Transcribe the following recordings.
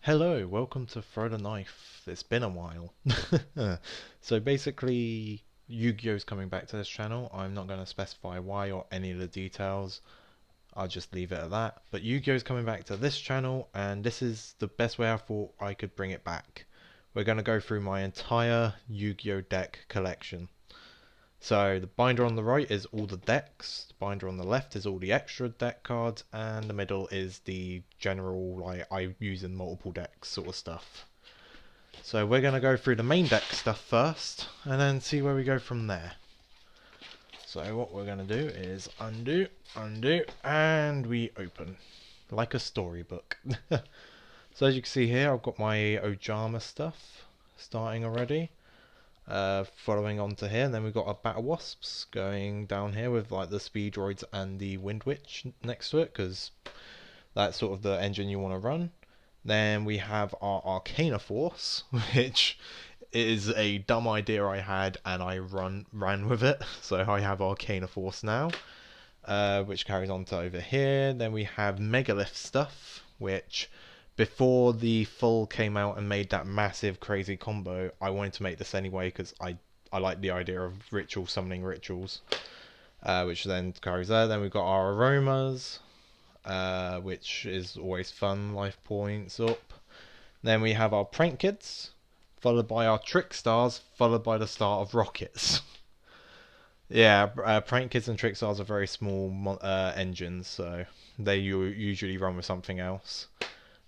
Hello, welcome to Throw the Knife. It's been a while. So basically, Yu-Gi-Oh's coming back to this channel. I'm not going to specify why or any of the details. I'll just leave it at that. But Yu-Gi-Oh's coming back to this channel, and this is the best way I thought I could bring it back. We're going to go through my entire Yu-Gi-Oh deck collection. So the binder on the right is all the decks, the binder on the left is all the extra deck cards, and the middle is the general, like, I use in multiple decks sort of stuff. So we're going to go through the main deck stuff first, and then see where we go from there. So what we're going to do is undo, undo, and we open. Like a storybook. So as you can see here, I've got my Ojama stuff starting already. Following on to here, and then we've got our Battle Wasps going down here with like the Speed Droids and the Wind Witch next to it, because that's sort of the engine you want to run. Then we have our Arcana Force, which is a dumb idea I had, and I ran with it. So I have Arcana Force now, which carries on to over here. Then we have Megalith stuff, which before the full came out and made that massive crazy combo, I wanted to make this anyway because I like the idea of ritual summoning rituals, which then carries there. Then we've got our aromas, which is always fun, life points up. Then we have our prank kids, followed by our trick stars, followed by the start of rockets. Yeah, prank kids and trick stars are very small engines, so they usually run with something else.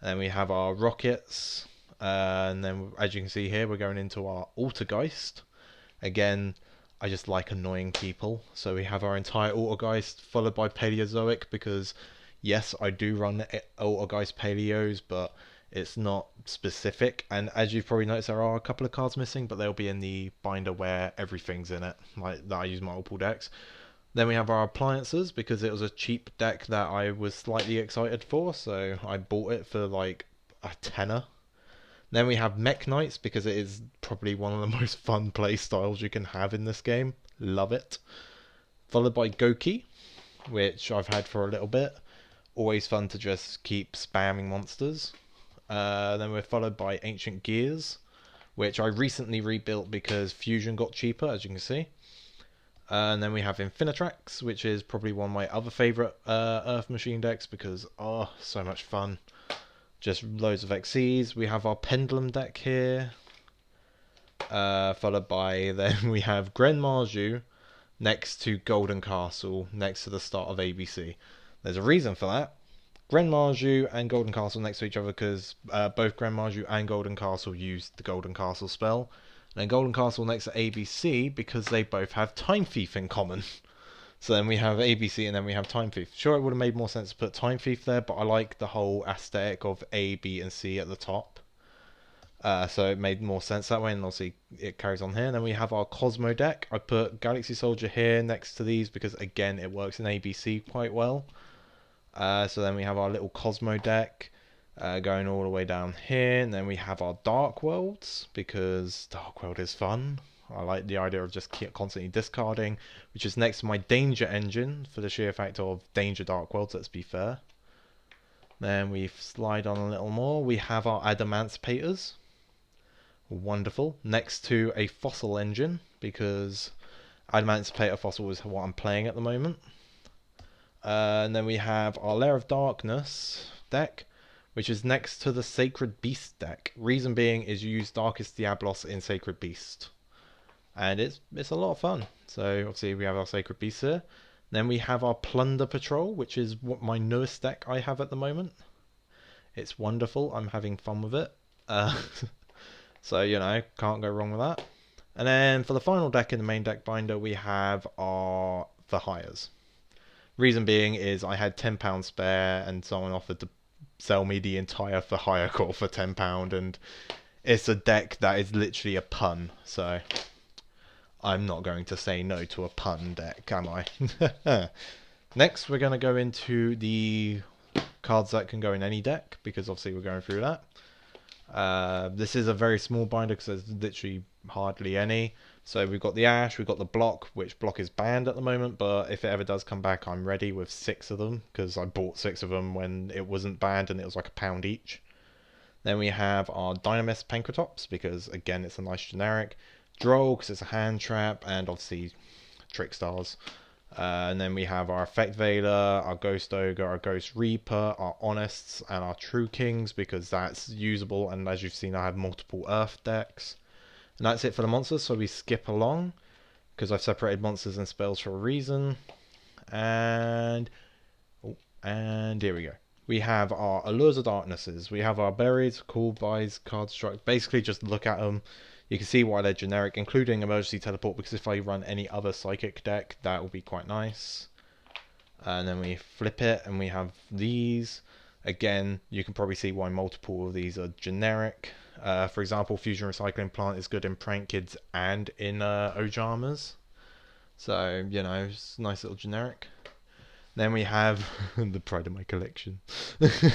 Then we have our rockets, and then as you can see here, we're going into our Altergeist. Again, I just like annoying people, so we have our entire Altergeist followed by Paleozoic, because yes, I do run Altergeist Paleos, but it's not specific. And as you've probably noticed, there are a couple of cards missing, but they'll be in the binder where everything's in it, like that I use multiple decks. Then we have our appliances, because it was a cheap deck that I was slightly excited for, so I bought it for like a tenner. Then we have Mech Knights, because it is probably one of the most fun play styles you can have in this game. Love it. Followed by Goki, which I've had for a little bit. Always fun to just keep spamming monsters. Then we're followed by Ancient Gears, which I recently rebuilt because Fusion got cheaper, as you can see. And then we have Infinitrax, which is probably one of my other favourite Earth Machine decks because, oh, so much fun. Just loads of XCs. We have our Pendulum deck here. Followed by, then we have Gren Marju next to Golden Castle, next to the start of ABC. There's a reason for that. Gren Marju and Golden Castle next to each other because both Gren Marju and Golden Castle use the Golden Castle spell. And then Golden Castle next to ABC because they both have Time Thief in common. So then we have ABC and then we have Time Thief. Sure, it would have made more sense to put Time Thief there, but I like the whole aesthetic of A, B, and C at the top. So it made more sense that way, and obviously it carries on here. And then we have our Cosmo deck. I put Galaxy Soldier here next to these because, again, it works in ABC quite well. So then we have our little Cosmo deck. Going all the way down here, and then we have our Dark Worlds, because Dark World is fun. I like the idea of just constantly discarding, which is next to my Danger engine, for the sheer fact of Danger Dark Worlds, let's be fair. Then we slide on a little more, we have our Adamanticators. Wonderful. Next to a Fossil engine, because Adamanticator Fossil is what I'm playing at the moment. And then we have our Lair of Darkness deck, which is next to the Sacred Beast deck. Reason being is you use Darkest Diablos in Sacred Beast. And it's a lot of fun. So obviously we have our Sacred Beast here. Then we have our Plunder Patrol, which is what my newest deck I have at the moment. It's wonderful. I'm having fun with it. So, you know, can't go wrong with that. And then for the final deck in the main deck binder, we have our For Hires. Reason being is I had £10 spare and someone offered to sell me the entire For Hire core for £10, and it's a deck that is literally a pun, so I'm not going to say no to a pun deck, am I? Next, we're going to go into the cards that can go in any deck, because obviously we're going through that. This is a very small binder because there's literally hardly any. So we've got the Ash, we've got the Block, which Block is banned at the moment, but if it ever does come back, I'm ready with 6 of them, because I bought 6 of them when it wasn't banned and it was like £1 each. Then we have our Dynamis Pankratops, because again it's a nice generic. Droll, because it's a hand trap, and obviously Trick Stars. And then we have our Effect Veiler, our Ghost Ogre, our Ghost Reaper, our Honests, and our True Kings, because that's usable, and as you've seen I have multiple Earth decks. And that's it for the monsters, so we skip along, because I've separated monsters and spells for a reason. And here we go. We have our Allures of Darknesses. We have our Berries, Call Buys, Card Struck. Basically, just look at them. You can see why they're generic, including Emergency Teleport, because if I run any other Psychic deck, that will be quite nice. And then we flip it, and we have these. Again, you can probably see why multiple of these are generic. For example, Fusion Recycling Plant is good in Prank Kids and in Ojamas. So, you know, it's a nice little generic. Then we have the pride of my collection.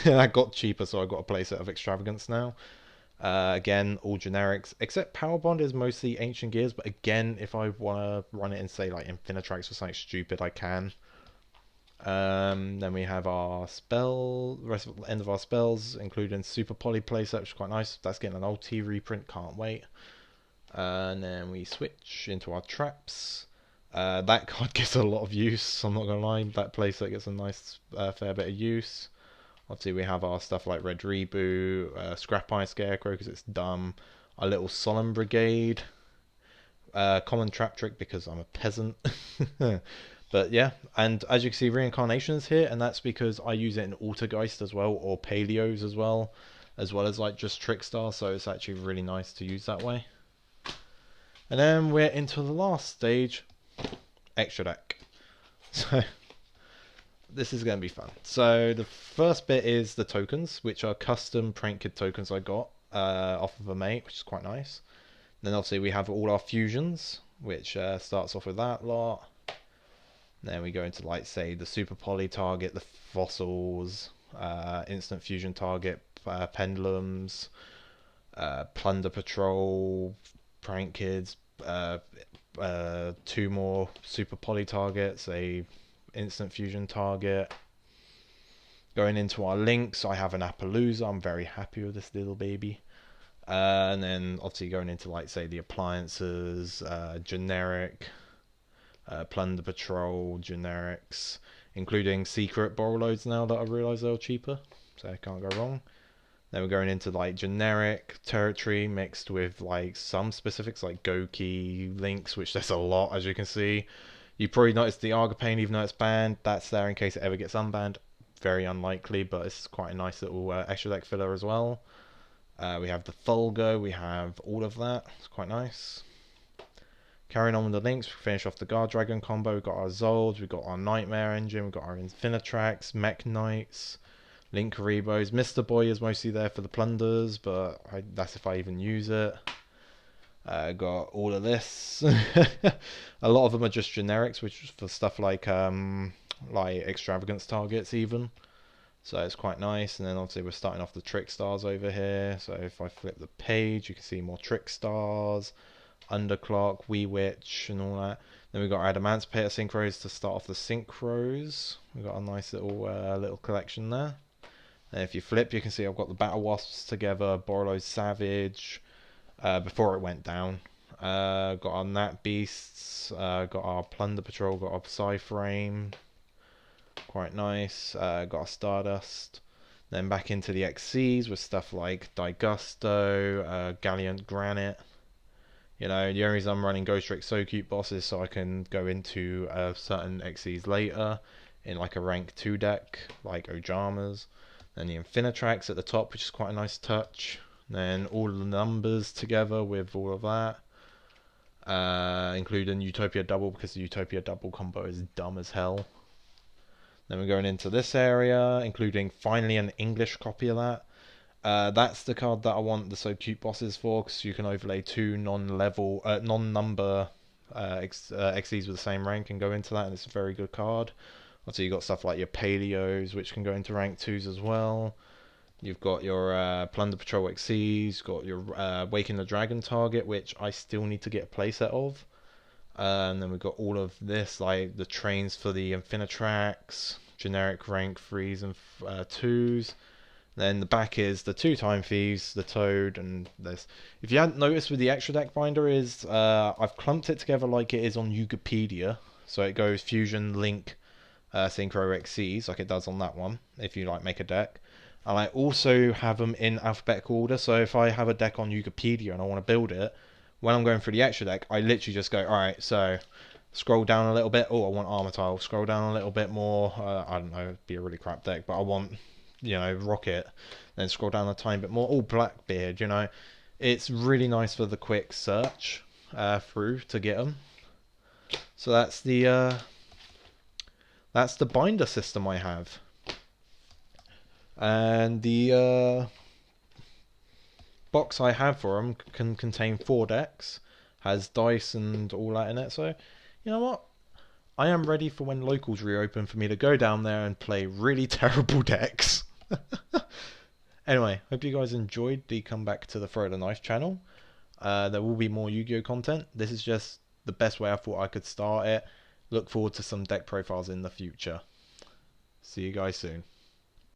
I got cheaper, so I got a playset of Extravagance now. Again, all generics, except Power Bond is mostly Ancient Gears, but again, if I want to run it in, say, like Infinitrax or something stupid, I can. Then we have our spell, the rest of the end of our spells, including Super Poly playset, which is quite nice. That's getting an OT reprint, can't wait. And then we switch into our traps. That card gets a lot of use, I'm not going to lie. That playset gets a nice fair bit of use. Obviously we have our stuff like Red Reboot, Scrap Iron Scarecrow because it's dumb, our little Solemn Brigade, Common Trap Trick because I'm a peasant. But yeah, and as you can see, Reincarnation's here, and that's because I use it in Altergeist as well, or Paleos as well as like just Trickstar, so it's actually really nice to use that way. And then we're into the last stage, Extra Deck. So this is going to be fun. So the first bit is the tokens, which are custom Prank Kid tokens I got off of a mate, which is quite nice. Then obviously we have all our fusions, which starts off with that lot. Then we go into, like, say, the Super Poly target, the fossils, instant fusion target, pendulums, plunder patrol, prank kids, two more Super Poly targets, a instant fusion target. Going into our links, I have an Appaloosa. I'm very happy with this little baby. And then obviously going into, like, say, the appliances, generic, Plunder Patrol, generics, including secret borrow loads now that I realise they're cheaper, so I can't go wrong. Then we're going into like generic territory mixed with like some specifics like Goki, Links, which there's a lot as you can see. You probably noticed the Argopane, even though it's banned, that's there in case it ever gets unbanned. Very unlikely, but it's quite a nice little extra deck filler as well. We have the Fulgo, we have all of that, it's quite nice. Carrying on with the links, we finish off the Guard Dragon combo. We've got our Zolds, we've got our Nightmare Engine, we've got our Infinitrax, Mech Knights, Link Rebos. Mr. Boy is mostly there for the plunders, but that's if I even use it. Got all of this. A lot of them are just generics, which is for stuff like Extravagance targets even. So it's quite nice. And then obviously we're starting off the Trick Stars over here. So if I flip the page, you can see more Trick Stars. Underclock, Wee Witch, and all that. Then we've got our Adamantipator Synchros to start off the Synchros. We've got a nice little collection there. And if you flip, you can see I've got the Battle Wasps together, Borrow's Savage, before it went down. Got our Nat Beasts, got our Plunder Patrol, got our Psy-Frame. Quite nice. Got our Stardust. Then back into the XCs with stuff like Digusto, Gallant Granite. You know, the only reason I'm running Ghost Trick So Cute bosses so I can go into certain XCs later in like a rank 2 deck, like Ojamas. Then the Infinitrax at the top, which is quite a nice touch. Then all the numbers together with all of that. Including Utopia Double, because the Utopia Double combo is dumb as hell. Then we're going into this area, including finally an English copy of that. That's the card that I want the So Cute bosses for, because you can overlay two non-number XEs with the same rank and go into that, and it's a very good card. Also, you've got stuff like your Paleos, which can go into rank 2s as well. You've got your Plunder Patrol XEs, you've got your Waking the Dragon target, which I still need to get a playset of. And then we've got all of this, like the trains for the Infinitrax, generic rank 3s and 2s. Then the back is the two time thieves, the toad, and this. If you hadn't noticed with the extra deck binder is I've clumped it together like it is on Wikipedia. So it goes Fusion, Link, Synchro XCs like it does on that one. If you like make a deck. And I also have them in alphabetical order. So if I have a deck on Wikipedia and I want to build it, when I'm going through the extra deck, I literally just go, alright, so scroll down a little bit. Oh, I want armor tile. Scroll down a little bit more. I don't know, it'd be a really crap deck, but I want, rocket. Then scroll down a tiny bit more. Oh, Blackbeard, It's really nice for the quick search through to get them. So that's the binder system I have. And the box I have for them can contain 4 decks, has dice and all that in it. So, you know what? I am ready for when locals reopen for me to go down there and play really terrible decks. Anyway, hope you guys enjoyed the comeback to the Throw the Knife channel. There will be more Yu-Gi-Oh content. This is just the best way I thought I could start it. Look forward to some deck profiles in the future. See you guys soon.